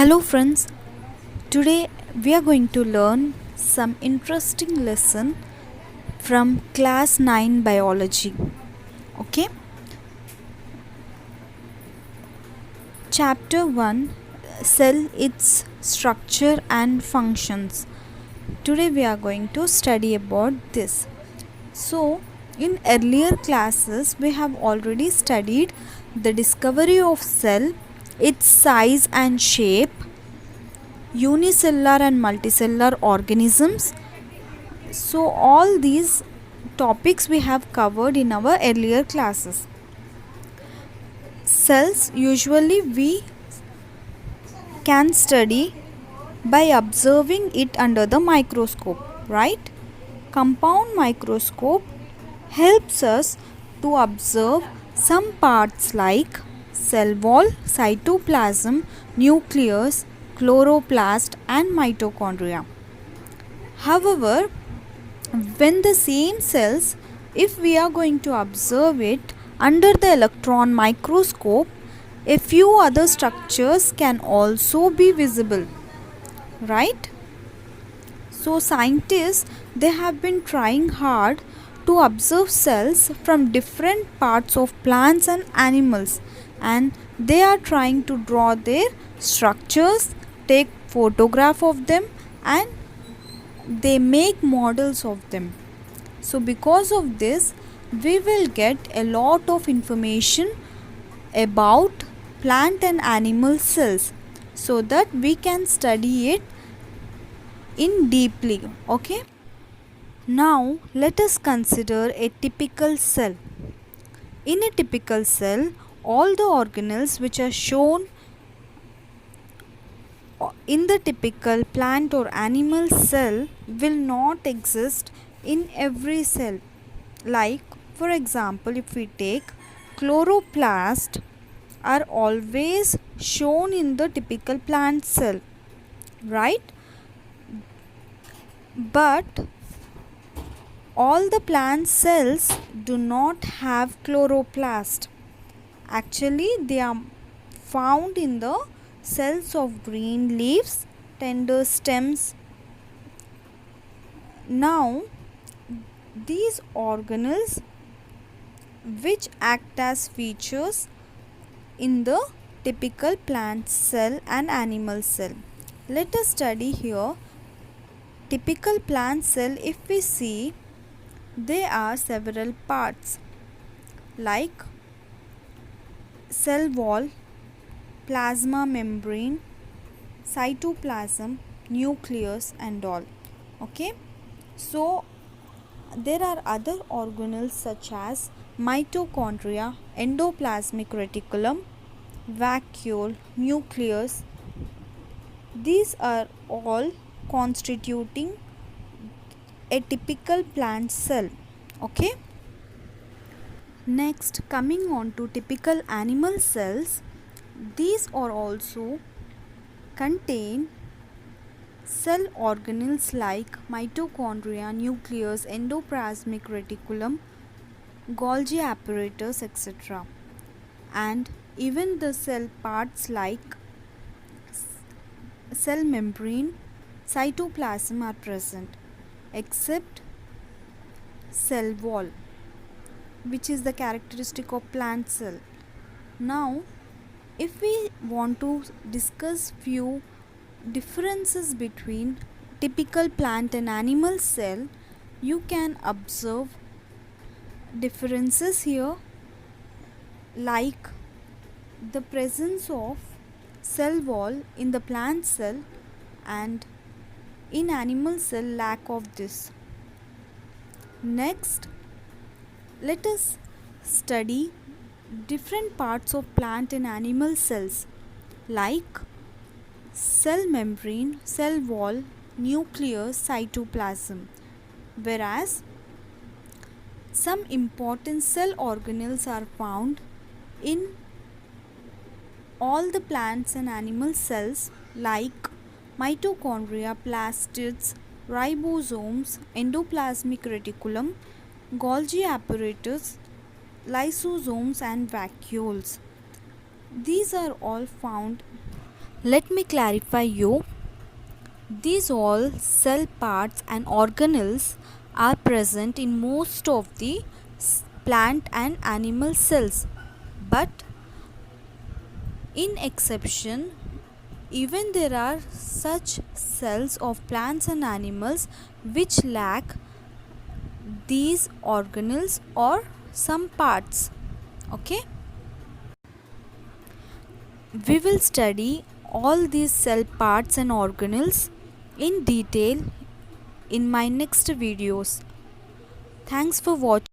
Hello, friends. Today we are going to learn some interesting lesson from class 9 biology. Okay? Chapter 1, Cell, its structure and functions. Today we are going to study about this. So, in earlier classes we have already studied the discovery of cell, its size and shape, unicellular and multicellular organisms. So all these topics we have covered in our earlier classes. Cells usually we can study by observing it under the microscope, right? Compound microscope helps us to observe some parts like cell wall, cytoplasm, nucleus, chloroplast and mitochondria. However, when the same cells, if we are going to observe it under the electron microscope, a few other structures can also be visible, right? So scientists, they have been trying hard to observe cells from different parts of plants and animals, and they are trying to draw their structures, take photograph of them, and they make models of them. So because of this, we will get a lot of information about plant and animal cells so that we can study it in deeply. Okay? Now let us consider a typical cell. In a typical cell, all the organelles which are shown in the typical plant or animal cell will not exist in every cell. Like, for example, if we take chloroplast are always shown in the typical plant cell, right? But all the plant cells do not have chloroplast. Actually, they are found in the cells of green leaves, tender stems. Now, these organelles which act as features in the typical plant cell and animal cell. Let us study here typical plant cell. If we see, there are several parts like cell wall, plasma membrane, cytoplasm, nucleus and all. Okay, so there are other organelles such as mitochondria, endoplasmic reticulum, vacuole, nucleus. These are all constituting a typical plant cell. Okay. Next, coming on to typical animal cells, these are also contain cell organelles like mitochondria, nucleus, endoplasmic reticulum, Golgi apparatus, etc. And even the cell parts like cell membrane, cytoplasm are present, except cell wall, which is the characteristic of plant cell. Now, if we want to discuss few differences between typical plant and animal cell, you can observe differences here, like the presence of cell wall in the plant cell and in animal cell lack of this. Next, let us study different parts of plant and animal cells like cell membrane, cell wall, nucleus, cytoplasm. Whereas some important cell organelles are found in all the plants and animal cells like mitochondria, plastids, ribosomes, endoplasmic reticulum, Golgi apparatus, lysosomes and vacuoles. These are all found Let me clarify you. These all cell parts and organelles are present in most of the plant and animal cells, but in exception, even there are such cells of plants and animals which lack these organelles or some parts. Okay, we will study all these cell parts and organelles in detail in my next videos. Thanks for watching.